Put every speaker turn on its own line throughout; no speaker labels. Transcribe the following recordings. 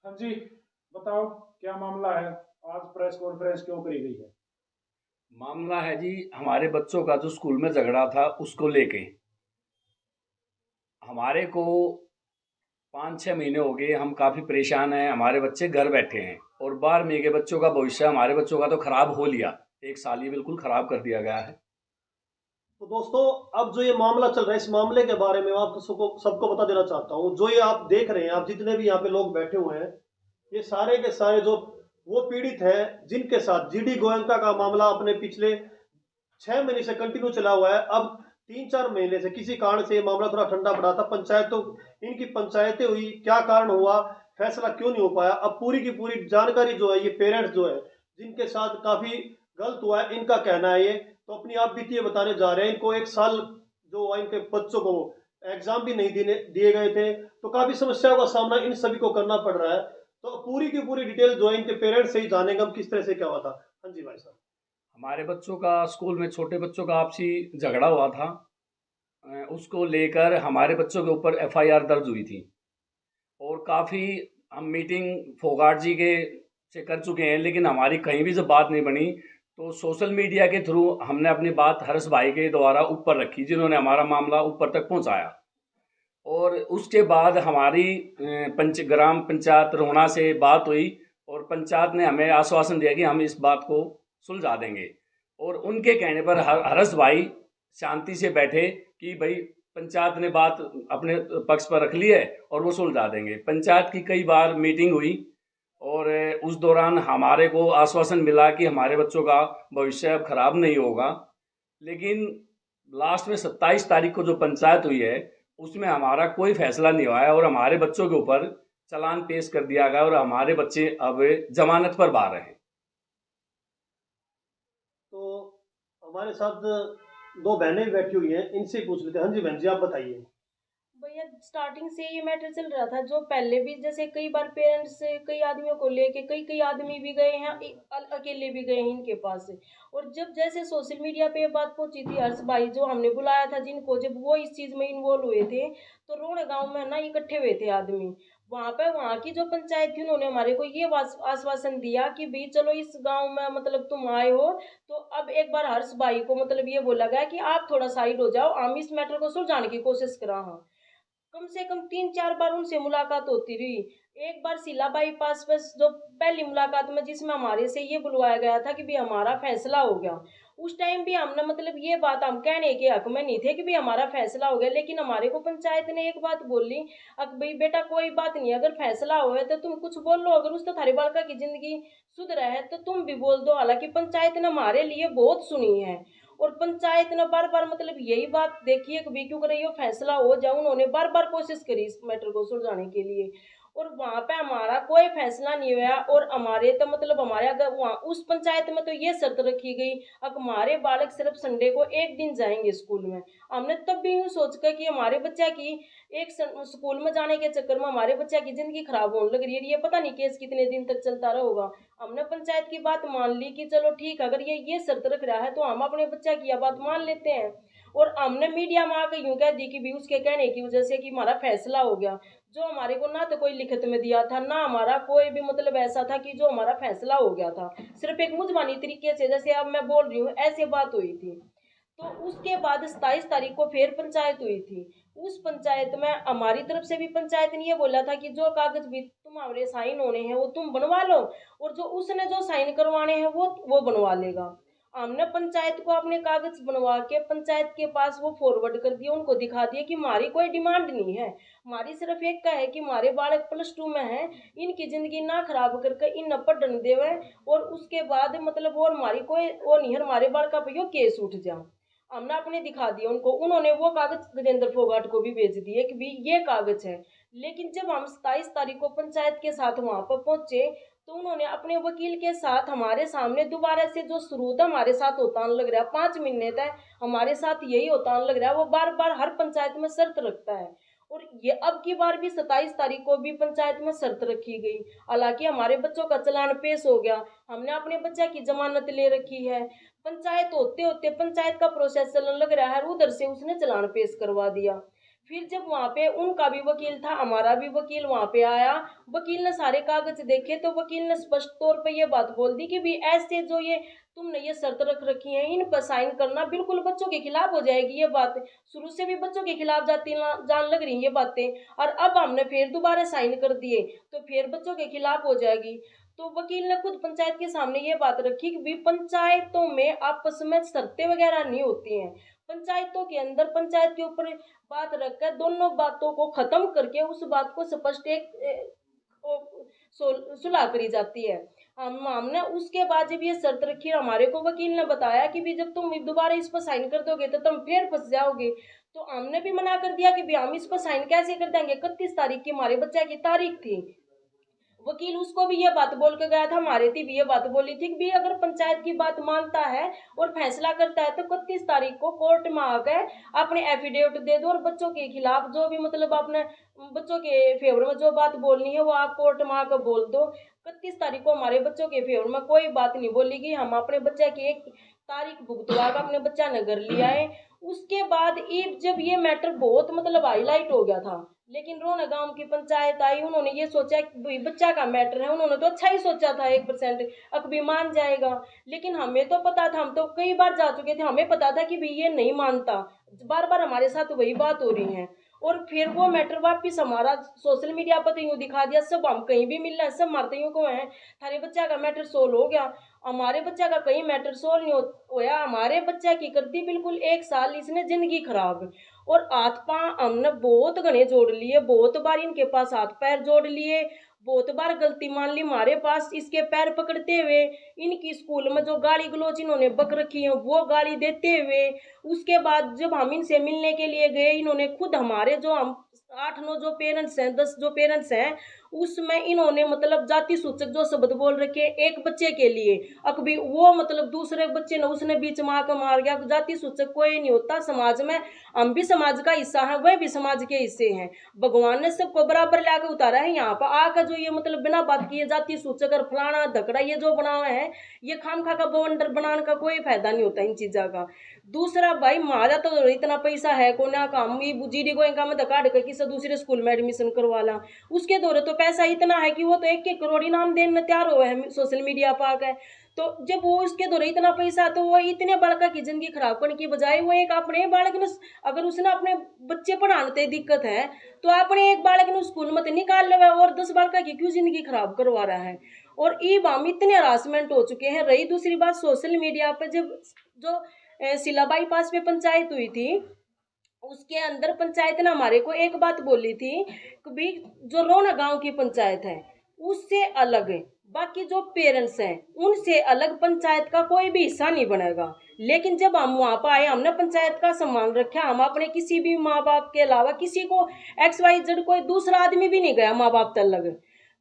हाँ जी, बताओ क्या मामला है। आज प्रेस कॉन्फ्रेंस क्यों करी गई है?
मामला है जी, हमारे बच्चों का जो स्कूल में झगड़ा था उसको लेके। हमारे को 5-6 महीने हो गए, हम काफ़ी परेशान हैं। हमारे बच्चे घर बैठे हैं और 12वीं के बच्चों का भविष्य हमारे बच्चों का तो खराब हो लिया। एक साल ये बिल्कुल खराब कर दिया गया है।
तो दोस्तों, अब जो ये मामला चल रहा है, इस मामले के बारे में मैं आपको सबको सबको बता देना चाहता हूँ। जो ये आप देख रहे हैं, आप जितने भी यहाँ पे लोग बैठे हुए हैं, ये सारे के सारे जो वो पीड़ित हैं जिनके साथ जीडी गोयनका का मामला अपने पिछले 6 महीने से कंटिन्यू चला हुआ है। अब 3-4 महीने से किसी कारण से ये मामला थोड़ा ठंडा पड़ा था। पंचायत तो इनकी पंचायतें हुई, क्या कारण हुआ, फैसला क्यों नहीं हो पाया, अब पूरी की पूरी जानकारी जो है ये पेरेंट्स जो है जिनके साथ काफी गलत हुआ है इनका कहना है। ये तो अपनी आप बीती बताने जा रहे हैं। इनको 1 साल जो इनके बच्चों को एग्जाम भी नहीं देने दिए गए थे, तो काफी समस्याओं का सामना इन सभी को करना पड़ रहा है। तो पूरी की पूरी डिटेल जो है इनके पेरेंट्स से ही जानेंगे हम किस तरह से क्या हुआ था। हाँ जी भाई साहब।
हमारे बच्चों का स्कूल में छोटे बच्चों का आपसी झगड़ा हुआ था। उसको लेकर हमारे बच्चों के ऊपर एफआईआर दर्ज हुई थी और काफ़ी हम मीटिंग फोगाट जी के से कर चुके हैं, लेकिन हमारी कहीं भी जब बात नहीं बनी तो सोशल मीडिया के थ्रू हमने अपनी बात हर्ष भाई के द्वारा ऊपर रखी, जिन्होंने हमारा मामला ऊपर तक पहुंचाया। और उसके बाद हमारी ग्राम पंचायत रोहना से बात हुई और पंचायत ने हमें आश्वासन दिया कि हम इस बात को सुलझा देंगे। और उनके कहने पर हर्ष भाई शांति से बैठे कि भाई पंचायत ने बात अपने पक्ष पर रख ली है और वो सुलझा देंगे। पंचायत की कई बार मीटिंग हुई और उस दौरान हमारे को आश्वासन मिला कि हमारे बच्चों का भविष्य अब खराब नहीं होगा। लेकिन लास्ट में 27 तारीख को जो पंचायत हुई है उसमें हमारा कोई फैसला नहीं हुआ है और हमारे बच्चों के ऊपर चालान पेश कर दिया गया और हमारे बच्चे अब जमानत पर बाहर हैं।
तो हमारे साथ दो बहनें भी बैठी हुई हैं, इनसे ही पूछ लेते हैं। हाँ जी बहन जी, आप बताइए।
भैया स्टार्टिंग से ये मैटर चल रहा था। जो पहले भी जैसे कई बार पेरेंट्स से कई आदमियों को लेके कई कई आदमी भी गए हैं, अकेले भी गए हैं इनके पास से। और जब जैसे सोशल मीडिया पे ये बात पहुंची थी, हर्ष भाई जो हमने बुलाया था जिनको, जब वो इस चीज में इन्वॉल्व हुए थे, तो रोहड़े गांव में ना इकट्ठे हुए थे आदमी। वहां पे वहां की जो पंचायत थी उन्होंने हमारे को ये आश्वासन दिया कि भाई चलो इस गांव में मतलब तुम आए हो, तो अब एक बार हर्ष भाई को मतलब ये बोला गया कि आप थोड़ा साइड हो जाओ, हम इस मैटर को सुलझाने की कोशिश करा। हाँ, कम से कम 3-4 बार उनसे मुलाकात होती रही। एक बार शीला बाईपास पर जो पहली मुलाकात में जिसमें हमारे से ये बुलवाया गया था कि भाई हमारा फैसला हो गया, उस टाइम भी हमने मतलब ये बात हम कहने के हक में नहीं थे कि भाई हमारा फैसला हो गया। लेकिन हमारे को पंचायत ने एक बात बोली, अब भाई बेटा कोई बात नहीं, अगर फैसला हो है तो तुम कुछ बोल लो, अगर उस तो थारी बालका की जिंदगी सुधर है तो तुम भी बोल दो। हालांकि पंचायत ने हमारे लिए बहुत सुनी है और पंचायत ने बार बार मतलब यही बात देखिए कि क्यों कर रही हो, फैसला हो जाए। उन्होंने बार बार कोशिश करी इस मैटर को सुलझाने के लिए और वहां पे हमारा कोई फैसला नहीं हुआ। और हमारे तो मतलब हमारे अगर वहाँ उस पंचायत में तो ये शर्त रखी गई, अब हमारे बालक सिर्फ संडे को एक दिन जाएंगे स्कूल में। हमने तब भी यूं सोच कर कि हमारे बच्चा की एक स्कूल में जाने के चक्कर में हमारे बच्चा की जिंदगी खराब होने लग रही है, ये पता नहीं केस कितने दिन तक चलता रहेगा। हमने पंचायत की बात मान ली कि चलो ठीक है, अगर ये शर्त रख रहा है तो हम अपने बच्चा की यह बात मान लेते हैं। और हमने मीडिया में आकर यूं कह दी कि भी उसके कहने की वजह से कि हमारा फैसला हो गया, जो हमारे को ना तो कोई लिखित में दिया था, ना हमारा कोई भी मतलब ऐसा था कि जो हमारा फैसला हो गया था। सिर्फ एक मुजमानी तरीके से जैसे अब मैं बोल रही हूँ ऐसे बात हुई थी। तो उसके बाद 27 तारीख को फिर पंचायत हुई थी। उस पंचायत में हमारी तरफ से भी पंचायत ने ये बोला था कि जो कागज भी तुम्हारे साइन होने हैं वो तुम बनवा लो, और जो उसने जो साइन करवाने हैं वो बनवा लेगा। हमने पंचायत को अपने कागज बनवा के पंचायत के पास वो फॉरवर्ड कर दिया, उनको दिखा दिया कि हमारी कोई डिमांड नहीं है, हमारी सिर्फ एक का है कि हमारे बालक +2 में है, इनकी जिंदगी ना खराब करके इन पढ़ने देवे। और उसके बाद मतलब और हमारी कोई वो नहीं है, हमारे बालक पे यो केस उठ जा। हमने अपने दिखा दिया उनको, उन्होंने वो कागज गजेंद्र फोगाट को भी भेज दिए कि भी ये कागज है। लेकिन जब हम 27 तारीख को पंचायत के साथ वहां पर पहुंचे, तो उन्होंने अपने वकील के साथ हमारे सामने दोबारा से जो शुरू था हमारे साथ होता लग रहा है 5 महीने तक हमारे साथ यही होता लग रहा है, वो बार बार हर पंचायत में शर्त रखता है। और ये अब की बार भी 27 तारीख को भी पंचायत में शर्त रखी गई। हालांकि हमारे बच्चों का चालान पेश हो गया, हमने अपने बच्चा की जमानत ले रखी है। पंचायत होते होते पंचायत का प्रोसेस चलने लग रहा है, उधर से उसने चालान पेश करवा दिया। फिर जब वहाँ पे उनका भी वकील था, हमारा भी वकील वहाँ पे आया, वकील ने सारे कागज देखे तो वकील ने स्पष्ट तौर पे ये बात बोल दी कि भी ऐसे जो ये तुमने ये शर्त रख रखी है इन पर साइन करना बिल्कुल बच्चों के खिलाफ हो जाएगी। ये बात शुरू से भी बच्चों के खिलाफ जाती जान लग रही ये बातें, और अब हमने फिर दोबारा साइन कर दिए तो फिर बच्चों के खिलाफ हो जाएगी। तो वकील ने खुद पंचायत के सामने ये बात रखी कि भी पंचायतों में आपस में शर्तें वगैरह नहीं होती हैं, पंचायतों के अंदर पंचायत के ऊपर बात रखकर दोनों बातों को खत्म करके उस बात को स्पष्ट एक सुलह करी जाती है। हमने उसके बाद जब ये शर्त रखी, हमारे को वकील ने बताया कि भी जब तुम दोबारा इस पर साइन कर दोगे तो तुम फिर फंस जाओगे। तो हमने भी मना कर दिया कि भी हम इस पर साइन कैसे कर देंगे। 31 तारीख की हमारे बच्चे की तारीख थी। वकील उसको भी ये बात बोल के गया था, हमारे थी भी ये बात बोली थी कि भी अगर पंचायत की बात मानता है और फैसला करता है तो 31 तारीख को कोर्ट में आकर अपने एफिडेविट दे दो और बच्चों के खिलाफ जो भी मतलब आपने बच्चों के फेवर में जो बात बोलनी है वो आप कोर्ट में आकर बोल दो। 31 तारीख को हमारे बच्चों के फेवर में कोई बात नहीं बोलेगी, हम अपने बच्चे की एक तारीख भुगतवा कर अपने बच्चा ने घर लिया है। उसके बाद जब ये मैटर बहुत मतलब हाईलाइट हो गया था, लेकिन रोना गांव की पंचायत आई, उन्होंने ये सोचा कि बच्चा का मैटर है, उन्होंने तो अच्छा ही सोचा था 1% अकबी मान जाएगा, लेकिन हमें तो पता था, हम तो कई बार जा चुके थे, हमें पता था कि भाई ये नहीं मानता, बार बार हमारे साथ वही बात हो रही है। और फिर वो मैटर वापिस हमारा सोशल मीडिया पर तो यूँ दिखा दिया, सब हम कहीं भी मिल रहे हैं सब मारते यूँ को है थारे बच्चा का मैटर सोल्व हो गया। हमारे बच्चा का कहीं मैटर सोल्व नहीं होया, हमारे बच्चा की कर दी बिल्कुल 1 साल इसने जिंदगी खराब। और हाथ पाँव हमने बहुत घने जोड़ लिए, बहुत बार इनके पास हाथ पैर जोड़ लिए, बहुत बार गलती मान ली हमारे पास इसके पैर पकड़ते हुए, इनकी स्कूल में जो गाली गलोच इन्होंने बक रखी है वो गाली देते हुए। उसके बाद जब हम इनसे मिलने के लिए गए, इन्होंने खुद हमारे जो हम 8-9 जो पेरेंट्स हैं 10 जो पेरेंट्स हैं उसमें इन्होंने मतलब जाति सूचक जो शब्द बोल रखे एक बच्चे के लिए, अकबी वो मतलब दूसरे बच्चे ने उसने बीच में आकर मार गया। जाति सूचक कोई नहीं होता समाज में, हम भी समाज का हिस्सा है, वह भी समाज के हिस्से हैं। भगवान ने सबको बराबर लाकर उतारा है। यहाँ पर आकर जो ये मतलब बिना बात किए जाति सूचक और फलाना धकड़ा ये जो बना हुआ है, ये खामखा का बवंडर बनाने का कोई फायदा नहीं होता इन चीज़ों का। दूसरा भाई मारा तो इतना पैसा है को ना काम जीडी को इनका में धक्का कर किसी दूसरे स्कूल में एडमिशन करवा ला, उसके दौरे तो पैसा इतना है कि वो तो 1-1 करोड़ इनाम देने तैयार हुए हैं सोशल मीडिया पर है। तो जब वो उसके दौरे इतना पैसा, तो वो इतने बालका की जिंदगी खराब करने की बजाय वो एक अपने बालक ने, अगर उसने अपने बच्चे पढ़ाने दिक्कत है तो अपने एक बालक ने स्कूल में निकाल ले और 10 बालका की क्यों जिंदगी खराब करवा रहा है। और ये हम इतने हरासमेंट हो चुके हैं। रही दूसरी बात सोशल मीडिया पर, जब जो सिला बाईपास पे पंचायत हुई थी उसके अंदर पंचायत ने हमारे को एक बात बोली थी कि भाई जो रोना गांव की पंचायत है उससे अलग बाकी जो पेरेंट्स हैं उनसे अलग पंचायत का कोई भी हिस्सा नहीं बनेगा। लेकिन जब हम वहाँ पर आए, हमने पंचायत का सम्मान रखा, हम अपने किसी भी माँ बाप के अलावा किसी को XYZ कोई दूसरा आदमी भी नहीं गया माँ बाप तक लग।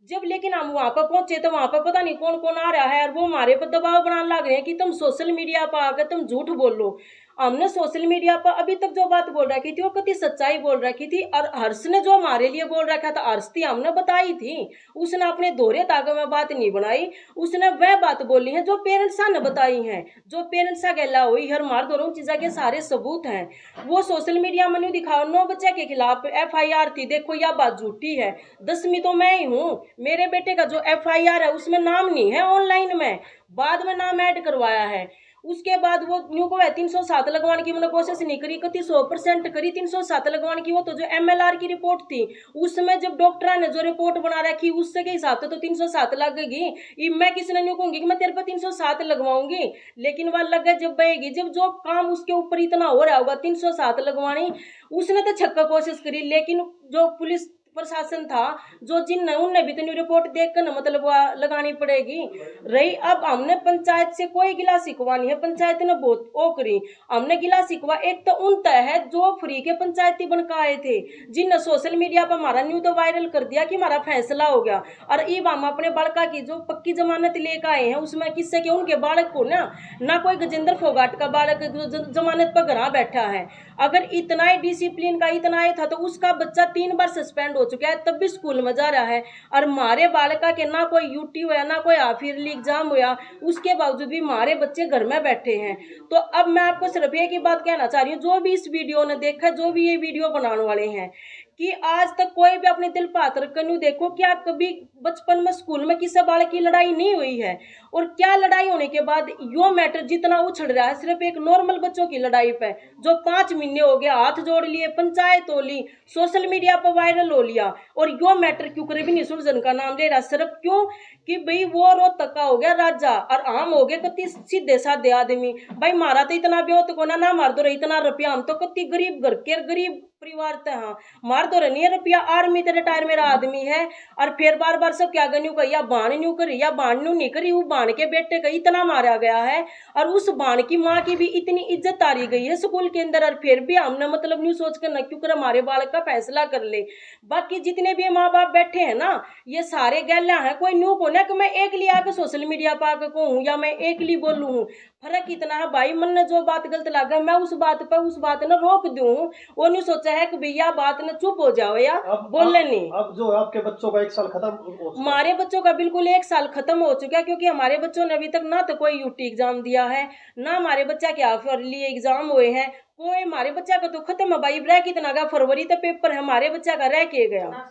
जब लेकिन हम वहाँ पर पहुंचे तो वहाँ पर पता नहीं कौन कौन आ रहा है और वो हमारे पर दबाव बनाने लग रहे हैं कि तुम सोशल मीडिया पर आकर तुम झूठ बोल लो। हमने सोशल मीडिया पर अभी तक जो बात बोल रखी थी वो कति सच्चाई बोल रखी थी, और हर्ष ने जो हमारे लिए बोल रखा था हर्ष थी हमने बताई थी, उसने अपने दोहरे तागे में बात नहीं बनाई, उसने वह बात बोली है जो पेरेंट्स ने बताई हैं, जो पेरेंट्स गैला हुई हर मार दोनों चीज़ों के सारे सबूत हैं। वो सोशल मीडिया में नहीं दिखाओ 9 बच्चे के खिलाफ FIR थी, देखो यह बात झूठी है। 10वीं तो मैं ही हूँ, मेरे बेटे का जो FIR है उसमें नाम नहीं है, ऑनलाइन में बाद में नाम ऐड करवाया है। उसके बाद वो न्यू को 307 लगवाने की मैंने कोशिश नहीं करी, कति 100% करी 307 लगवाने की। वो तो जो MLR की रिपोर्ट थी उसमें जब डॉक्टर ने जो रिपोर्ट बना रखी उससे के हिसाब से तो 307 लगेगी। मैं किसी ने न्यू कहूँगी कि मैं तेरे पर 307 लगवाऊंगी, लेकिन वह लग गए जब बहेगी, जब जो काम उसके ऊपर इतना हो रहा होगा 307 लगवानी, उसने तो छक्का कोशिश करी। लेकिन जो पुलिस प्रशासन था जो जिनने उनने भी तो रिपोर्ट देखकर मतलब लगानी पड़ेगी। रही अब हमने पंचायत से कोई गिला शिकवा नहीं है, पंचायत ने बहुत ओ करी। हमने गिला शिकवा एक तो उन तय है जो फ्री के पंचायती बनकर आए थे, जिनने सोशल मीडिया पर हमारा न्यूज तो वायरल कर दिया कि हमारा फैसला हो गया। और अब हम अपने बालका की जो पक्की जमानत लेकर आए हैं उसमें किससे कि उनके बालक को ना कोई गजेंद्र फोगाट का बालक जमानत पर घर बैठा है। अगर इतना ही डिसिप्लिन का इतना ही था तो उसका बच्चा 3 बार सस्पेंड हो चुका है तब भी स्कूल में जा रहा है। और हमारे बालका के ना कोई यूटी हुआ ना कोई हाफ ईयरली एग्जाम हुआ, उसके बावजूद भी हमारे बच्चे घर में बैठे हैं। तो अब मैं आपको सिर्फ एक ही बात कहना चाह रही हूँ, जो भी इस वीडियो ने देखा, जो भी ये वीडियो बनाने वाले हैं, कि आज तक कोई भी अपने दिल पर हाथ रखकर नहीं देखो क्या कभी बचपन में स्कूल में किसी बालक की लड़ाई नहीं हुई है। और क्या लड़ाई होने के बाद यो मैटर जितना उछल रहा है सिर्फ एक नॉर्मल बच्चों की लड़ाई पे, जो 5 महीने हो गए हाथ जोड़ लिए, पंचायत हो ली, सोशल मीडिया पर वायरल हो लिया, और यो मैटर क्यों करे भी नहीं सुलझन का नाम ले रहा। सिर्फ क्यों कि भाई वो रोहतक का हो गया राजा और आम हो गए कति सीधे साधे आदमी। भाई मारा तो इतना ब्योत को ना मार दो रहे इतना रुपया, हम तो कति गरीब घर के गरीब परिवार ते हाँ मार दो रही रुपया, आर्मी ते रिटायर मेरा आदमी है। और फिर बार बार सब क्या गन्यू कही, या बाण न्यू करी या बाण न्यू नहीं करी, वो बाण के बेटे का इतना मारा गया है और उस बाण की माँ की भी इतनी इज्जत तारी गई है स्कूल के अंदर। और फिर भी हमने मतलब न्यू सोच कर न क्यों कर हमारे बालक का फैसला कर ले। बाकी जितने भी माँ बाप बैठे हैं ना, ये सारे गैला हैं, कोई न्यू को ना कि मैं एक लिए आके सोशल मीडिया पर आके कहूँ या मैं एक लिए बोलूँ हूँ। फर्क इतना है भाई, मन ने जो बात गलत लगा मैं उस बात पर उस बात ने रोक दूं, वो नहीं सोचा है कि भैया बात ने चुप हो जाओ या बोलने नहीं।
अब जो आपके बच्चों का 1 साल खत्म हो चुका,
हमारे बच्चों का बिल्कुल 1 साल खत्म हो चुका है, क्योंकि हमारे बच्चों ने अभी तक ना तो कोई यूटी एग्जाम दिया है, ना हमारे बच्चा के हाफ ईयरली एग्जाम हुए हैं। कोई हमारे बच्चा का तो खत्म है भाई, रह कितना गया, फरवरी तक पेपर है हमारे बच्चा का रह के गया,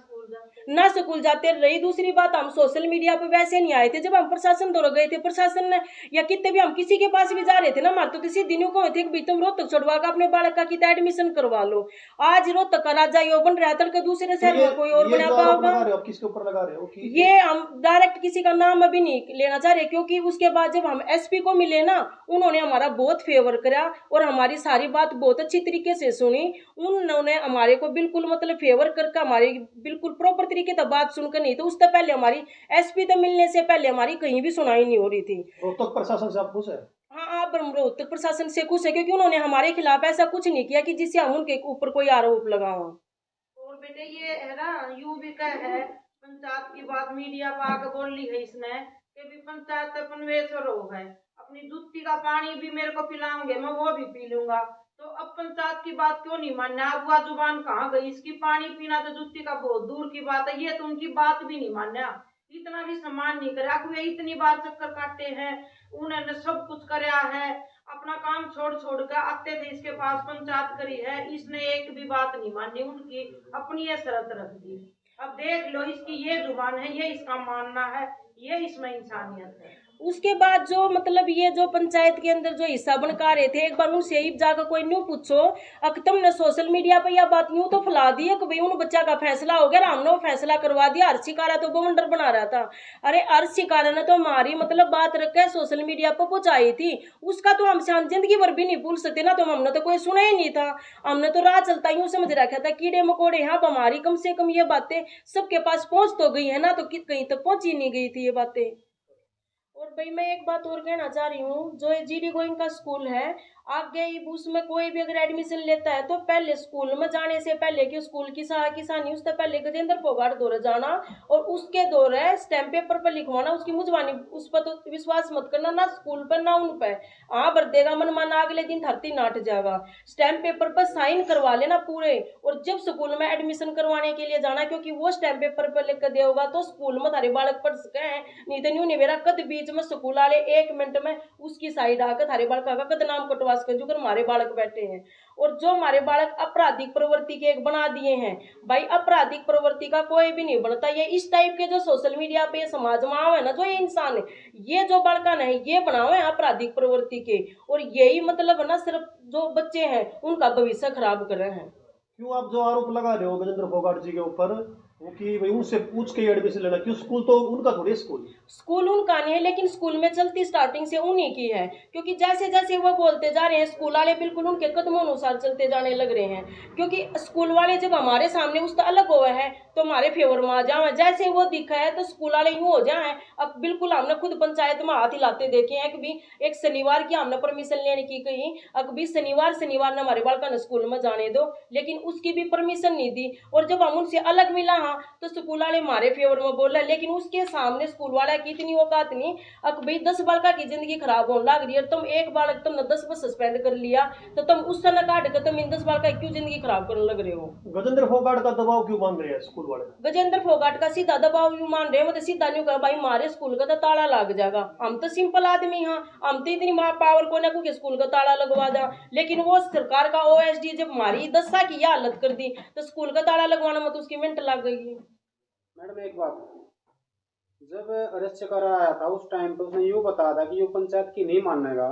ना स्कूल जाते। रही दूसरी बात, हम सोशल मीडिया पे वैसे नहीं आए थे, जब हम प्रशासन द्वारा गए थे, प्रशासन ने या कितने भी हम किसी के पास भी जा रहे थे ना, हमारे तो सीधी न्यू को थे कि तुम रोहतक छोड़वा कर अपने बालक का कितना एडमिशन करवा लो। आज रोहतक का राजा यो बन रहा था, दूसरे शहर में कोई और बना पाओगा।
किसके ऊपर लगा रहे हो
ये हम डायरेक्ट किसी का नाम अभी नहीं लेना चाह रहे, क्योंकि उसके बाद जब हम एसपी को मिले ना, उन्होंने हमारा बहुत फेवर करा और हमारी सारी बात बहुत अच्छी तरीके से सुनी। उन्होंने हमारे को बिल्कुल मतलब फेवर करके हमारी बिल्कुल प्रॉपर तरीके से बात सुनकर, नहीं तो उससे पहले हमारी एसपी से मिलने से पहले हमारी कहीं भी सुनाई नहीं हो रही थी।
रोहतक प्रशासन से आप खुश है?
हाँ, आप रोहतक प्रशासन से खुश है, क्योंकि उन्होंने हमारे खिलाफ ऐसा कुछ नहीं किया कि जिससे हम उनके ऊपर कोई आरोप लगाओ।
और बेटे ये है ना, यू भी कह है पंचायत की बात मीडिया पर आके बोल ली है इसने कि भी पंचायत पनवेश्वर हो गए, अपनी दूधी का पानी भी मेरे को पिलाओगे मैं वो भी पी लूंगा। तो अब पंचायत की बात क्यों नहीं मानना, अब वह जुबान कहाँ गई, इसकी पानी पीना तो दूधी का बहुत दूर की बात है। ये तो उनकी बात भी नहीं मानना, इतना भी सम्मान नहीं करा। वे इतनी बार चक्कर काटते हैं, उन्होंने सब कुछ कराया है, अपना काम छोड़ छोड़ कर आते थे इसके पास, पंचायत करी है, इसने एक भी बात नहीं मानी उनकी, अपनी ये शर्त रख दी। अब देख लो इसकी ये जुबान है, ये इसका मानना है, ये इसमें इंसानियत है।
उसके बाद जो मतलब ये जो पंचायत के अंदर जो हिस्सा बनका रहे थे, एक बार उनसे ही जाकर कोई न्यू पूछो, अगर तुमने सोशल मीडिया पर यह बात यूं तो फैला दी है कि भाई उन बच्चा का फैसला हो गया, हमने वो फैसला करवा दिया। हर शिकारा तो बवंडर बना रहा था, अरे हर शिकारा ने तो हमारी मतलब बात रख के सोशल मीडिया पर पहुंचाई थी, उसका तो हम जिंदगी भर भी नहीं भूल सकते ना। तो हमने तो कोई सुना ही नहीं था, हमने तो राह चलता यूं समझ रखा था कीड़े मकोड़े। हाँ, हमारी कम से कम ये बातें सबके पास पहुंच तो गई है ना, तो कहीं तक पहुंची नहीं गई थी ये बातें। और भाई मैं एक बात और कहना चाह रही हूँ, जो ये जीडी गोइंग का स्कूल है, आगे उसमें कोई भी अगर एडमिशन लेता है तो पहले स्कूल में जाने से पहले कि स्कूल की किसानी उससे पहले गजेंद्र फोगाट दौरे जाना और उसके दौरे स्टैम्प पेपर पर लिखवाना, उसकी मुझवानी उस पर तो विश्वास मत करना, ना स्कूल पर ना उन पर। हाँ भर देगा मन माना, अगले दिन धरती नाट जाएगा। स्टैम्प पेपर पर साइन करवा लेना पूरे, और जब स्कूल में एडमिशन करवाने के लिए जाना, क्योंकि वो स्टैम्प पेपर पर लिख कर देगा तो स्कूल में थारे बालक पढ़ सके हैं, नहीं तो न्यू नहीं मेरा कद बीच में स्कूल वाले 1 मिनट में उसकी साइड आकर थारे बालक का कद नाम कटवा सके जो हमारे बालक बैठे हैं। और जो हमारे बालक आपराधिक प्रवृत्ति के एक बना दिए हैं, भाई आपराधिक प्रवृत्ति का कोई भी नहीं बनता। ये इस टाइप के जो सोशल मीडिया पे समाज में आवे ना, जो ये इंसान है, ये जो बालकन है, ये बनावे आपराधिक प्रवृत्ति के, और यही मतलब है ना सिर्फ जो बच्चे हैं उनका भविष्य खराब कर रहे हैं।
क्यों आप जो आरोप लगा रहे हो गजेंद्र फोगाट जी के ऊपर, वो कि भाई उनसे पूछ के एडमिशन लेना, क्यों? स्कूल तो उनका थोड़ी, स्कूल
उनका नहीं है, लेकिन स्कूल में चलती स्टार्टिंग से उन्हीं की है, क्योंकि जैसे जैसे वो बोलते जा रहे हैं स्कूल वाले बिल्कुल उनके कदमों अनुसार चलते जाने लग रहे हैं। क्योंकि स्कूल वाले जब हमारे सामने उससे अलग हुए हैं तो हमारे फेवर में आ जाए, जैसे वो दिखा है तो स्कूल वाले यूँ हो जाए। अब बिल्कुल हमने खुद पंचायत में हाथ हिलाते देखे हैं कि भी एक शनिवार की हमने परमिशन लेने की कही, अब भी शनिवार ने हमारे बालका ने स्कूल में जाने दो, लेकिन उसकी भी परमिशन नहीं दी। और जब हम उनसे अलग मिला, तो स्कूल वाले हमारे फेवर में बोल रहे, लेकिन उसके सामने स्कूल वाला की इतनी औकात नहीं अब भाई 10 बालका की जिंदगी खराब होने लग रही है, तुम एक बालक तुमने 10 बस सस्पेंड कर लिया तो तुम उस समय काट कर तुम इन 10 बालका की क्यों जिंदगी खराब करने लग रहे हो?
गजेंद्र फोगाट का दबाव क्यों मान रहे हैं स्कूल वाले?
गजेंद्र फोगाट का सीधा दबाव यूं मान रहे हैं, मतलब सीधा न्यू कहा भाई हमारे स्कूल का तो ताला लग जाएगा, हम तो सिंपल आदमी हैं, हम तो इतनी पावर को ना के स्कूल का ताला लगवा दा, लेकिन वो सरकार का ओएसडी जब हमारी दशा की हालत कर दी तो स्कूल का ताला लगवाना में तो उसकी मिनट लग गई।
मैडम एक बात, जब अरेस्ट करा आया था उस टाइम पे उसने यूँ बताया था कि ये पंचायत की नहीं मानेगा,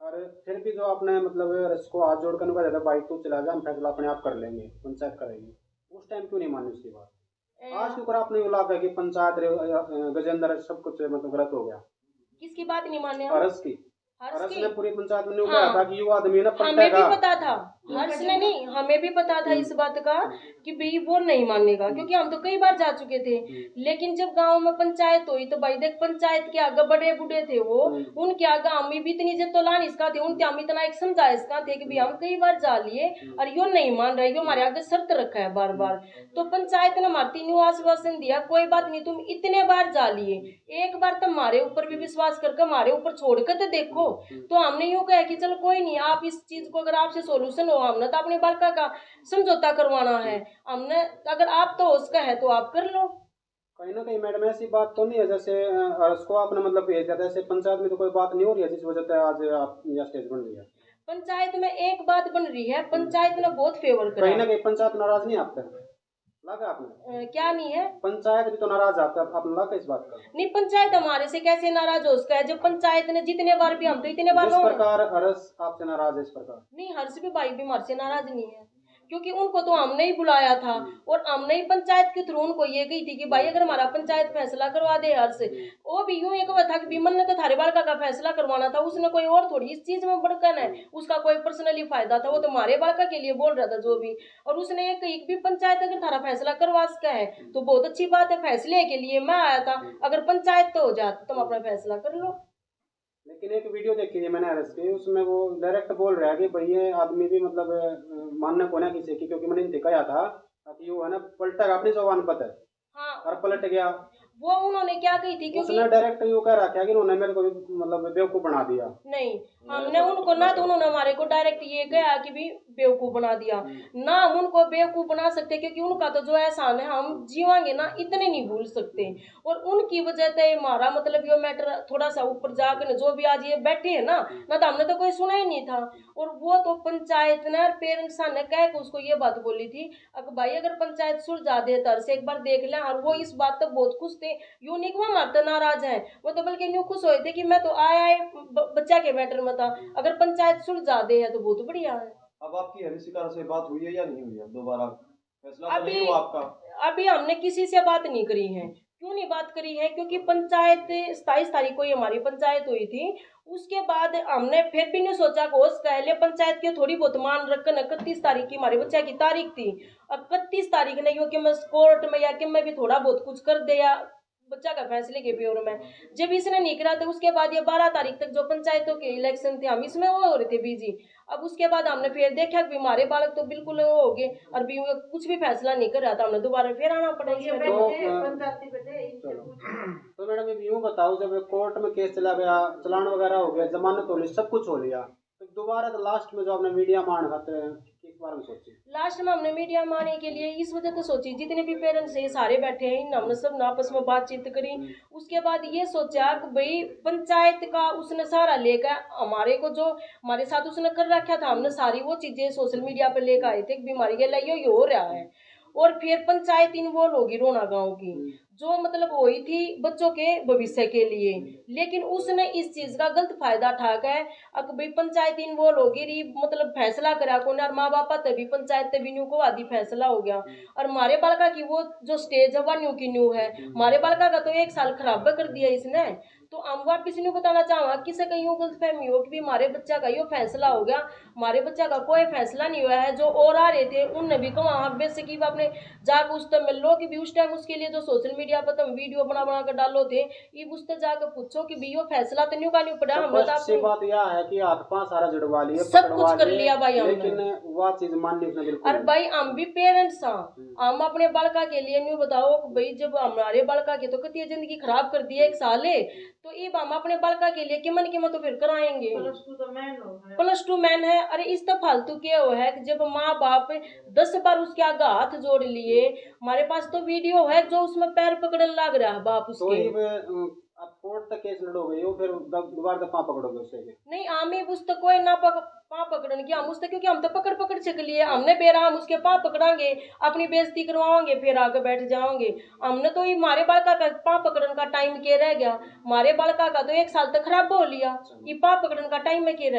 और फिर भी जो आपने मतलब अरेस्ट को हाथ जोड़ कर कहा था भाई तू चला जा, हम फैसला अपने आप कर लेंगे, पंचायत करेगी, उस टाइम क्यों नहीं मानी उसकी बात? आज क्यों आपने ये लाभ है कि पंचायत गजेंद्र सब कुछ मतलब गलत हो गया?
किसकी बात नहीं माने?
अरेस्ट की
हर्ष की?
ने पूरी पंचायत में कहा था कि युवा आदमी ना
हमें भी पता था, हर्ष ने नहीं, हमें भी पता था इस बात का कि भाई वो नहीं मानेगा, क्योंकि हम तो कई बार जा चुके थे। लेकिन जब गांव में पंचायत हुई तो भाई देख पंचायत के आगे बड़े बूढ़े थे वो, उनके आगे हम भी इतनी इज्जत तो ला नहीं इसका थे, उनके हम इतना एक समझा इसका थे कि भाई हम कई बार जा लिए और यो नहीं मान रहे, यो हमारे आगे शर्त रखा है बार बार। तो पंचायत ने हमारे तीनों आश्वासन दिया कोई बात नहीं, तुम इतने बार जा लिए, एक बार तुम हमारे ऊपर भी विश्वास करके हमारे ऊपर छोड़कर तो देखो। तो हमने यूं कहा कि चलो कोई नहीं, आप इस चीज को अगर आपसे सोल्यूशन हो, हमने तो अपने बालका का समझौता करवाना है, हमने अगर आप तो उसका है तो आप कर लो।
कहीं ना कहीं मैडम ऐसी बात तो नहीं है जैसे उसको आपने मतलब भेज दिया था, ऐसे पंचायत में तो कोई बात नहीं हो रही है जिस वजह से आज आप यह स्टेज बन रही है?
पंचायत में एक बात बन रही है, पंचायत ने बहुत फेवर करा।
कहीं ना कहीं पंचायत नाराज नहीं आपका लगा? आपने
क्या नहीं है,
पंचायत भी तो नाराज आपने लगा इस बात का?
नहीं पंचायत हमारे से कैसे नाराज हो उसका है, जब पंचायत ने जितने बार भी, हम तो इतने बार
जिस प्रकार हर्ष आपसे नाराज है इस प्रकार
नहीं, हर्ष भी भाई भी हमारे से नाराज नहीं है, क्योंकि उनको तो हमने ही बुलाया था और हमने ही पंचायत के थ्रू उनको ये कही थी कि भाई अगर हमारा पंचायत फैसला करवा दे हर्ष, वो भी यूं एक था कि विमल ने तो थारे बालका का फैसला करवाना था, उसने कोई और थोड़ी इस चीज में बड़कन है, उसका कोई पर्सनली फायदा था, वो तो हमारे बालका के लिए बोल रहा था जो भी। और उसने ये कही भी पंचायत अगर थारा फैसला करवा सका है तो बहुत अच्छी बात है, फैसले के लिए मैं आया था, अगर पंचायत तो हो जाए तुम अपना फैसला कर लो।
लेकिन एक वीडियो देखी है मैंने हर्ष की, उसमें वो डायरेक्ट बोल रहा है कि भाई ये आदमी भी मतलब मानने को ना किसी की, क्योंकि मैंने इनसे कहा था कि वो है ना पलटेगा अपनी जबान पर है।
हाँ,
और पलट गया।
वो उन्होंने क्या कही थी, क्योंकि
उसने डायरेक्ट यूँ कह रखा है कि उन्होंने मेरे को मतलब बेवकूफ बना दिया।
नहीं, हमने उनको ना तो उन्होंने हमारे को डायरेक्ट ये कहा कि भी बेवकूफ बना दिया, ना हम उनको बेवकूफ बना सकते, क्योंकि उनका तो जो एहसान है हम जीवांगे ना इतने नहीं भूल सकते। और उनकी वजह से हमारा मतलब ये मैटर थोड़ा सा ऊपर जाकर जो भी आज ये बैठे हैं ना तो हमने तो कोई सुना ही नहीं था। और वो तो पंचायत ने पेरेंट्स ने कह के उसको ये बात बोली थी भाई अगर पंचायत सुलझा दे तर से एक बार देख ले। और वो इस बात तक बहुत खुश थे, यूं नहीं वो हमारे तो नाराज है, वो तो बल्कि यूं खुश हुए थे कि मैं तो आया बच्चा के मैटर में था, अगर पंचायत सुलझा दे है तो बहुत बढ़िया है।
अब आपकी हरीश शिकार से बात हुई है या नहीं हुई है? दोबारा फैसला
अभी
नहीं हुआ आपका?
अभी हमने किसी से बात नहीं करी है। क्यों नहीं बात करी है? क्योंकि पंचायत 27 तारीख को ही हमारी पंचायत हुई थी, उसके बाद हमने फिर भी नहीं सोचा कि होश कहले पंचायत के थोड़ी बहुत मान रखन 31 तारीख की हमारे बच्चे की तारीख थी। 31 तारीख नहीं हो कि मैं कोर्ट में या कि मैं भी थोड़ा बहुत कुछ कर दे या बच्चा का फैसले के ब्यूरो में, जब इसने नहीं करा था उसके बाद ये 12 तारीख तक जो पंचायतों के इलेक्शन थे हम इसमें वो हो रहे थे बिजी। अब उसके बाद हमने फिर देखा कि हमारे बालक तो बिल्कुल वो हो गए और भी कुछ भी फैसला नहीं कर रहा था, हमने दोबारा फिर आना पड़ा इसमें।
तो मैडम यूँ बताओ, जब कोर्ट में केस चला गया, चलान वगैरह हो गया, जमानत हो गई, सब कुछ हो लिया, तो दोबारा तो लास्ट में जो आपने मीडिया मान खाते हैं किस बारे में सोची?
लास्ट में हमने मीडिया मारने के लिए इस वजह से सोची, जितने भी पेरेंट्स है सारे बैठे हैं, इन हमने सब आपस में बातचीत करी। उसके बाद ये सोचा कि भाई पंचायत का उसने सारा लेकर हमारे को जो हमारे साथ उसने कर रखा था, हमने सारी वो चीजें सोशल मीडिया पे लेकर आए थे कि बीमारी के लिए ये हो रहा है। और फिर पंचायत इन्वॉल्व होगी रोना गांव की, जो मतलब हुई थी बच्चों के भविष्य के लिए, लेकिन उसने इस चीज का गलत फायदा उठाकर है अब भाई पंचायत इन्वॉल्व होगी मतलब फैसला करा को और माँ बापा तभी पंचायत तभी न्यू को आदि फैसला हो गया। और हमारे बालका की वो जो स्टेज है वह न्यू की न्यू है, हमारे बालका का तो 1 साल खराब कर दिया इसने। तो हम वापिस नहीं बताना चाहूँगा किसी का यूँ गलतफहमी हो कि भी हमारे बच्चा का यो फैसला हो गया। हमारे बच्चा का कोई फैसला नहीं हुआ है। जो और आ रहे थे उनने भी कहा हाँ वैसे कि आपने जाकर उस तक मिल लो कि भी उस टाइम उसके लिए जो सोशल मीडिया पर तुम वीडियो बना बना कर डालो थे, ये उस तक जाकर पूछो कि भी यो फैसला तो नहीं का नहीं पड़ा। हम
सबसे बात यह है कि हाथ पांव सारा जुड़वा लिए,
सब
पकड़वा
कुछ कर
लिए,
लिया भाई हमने।
लेकिन वह चीज मान ली उसने बिल्कुल।
अरे भाई हम भी पेरेंट्स हैं, हम अपने बालका के लिए नहीं बताओ कि भाई जब हमारे बालका के तो कितनी जिंदगी खराब कर दी है एक साल है, तो ये हम अपने बालका के लिए किमन तो फिर कराएंगे। प्लस टू मैन है। अरे इस तो फालतू क्या वो है कि जब माँ बाप 10 बार उसके आगे हाथ जोड़ लिए, हमारे पास तो वीडियो है जो उसमें पैर पकड़ने लग रहा है बाप उसके।
तो अब कोर्ट तक केस लड़ोगे यो, फिर दोबारा तक पाँव पकड़ोगे उससे?
नहीं हमें उस तक कोई ना पाँव पकड़ने की, हम उससे क्योंकि हम तो पकड़ चक लिए हमने बेरा, हम उसके पाँव पकड़ांगे, अपनी बेइज्जती करवाओगे, फिर आगे बैठ जाओगे। हमने तो ये हमारे बालका का पाँव पकड़ने का टाइम के रह गया, हमारे बालका का तो 1 साल तक खराब हो लिया, ये पाँव पकड़ने का टाइम में के रह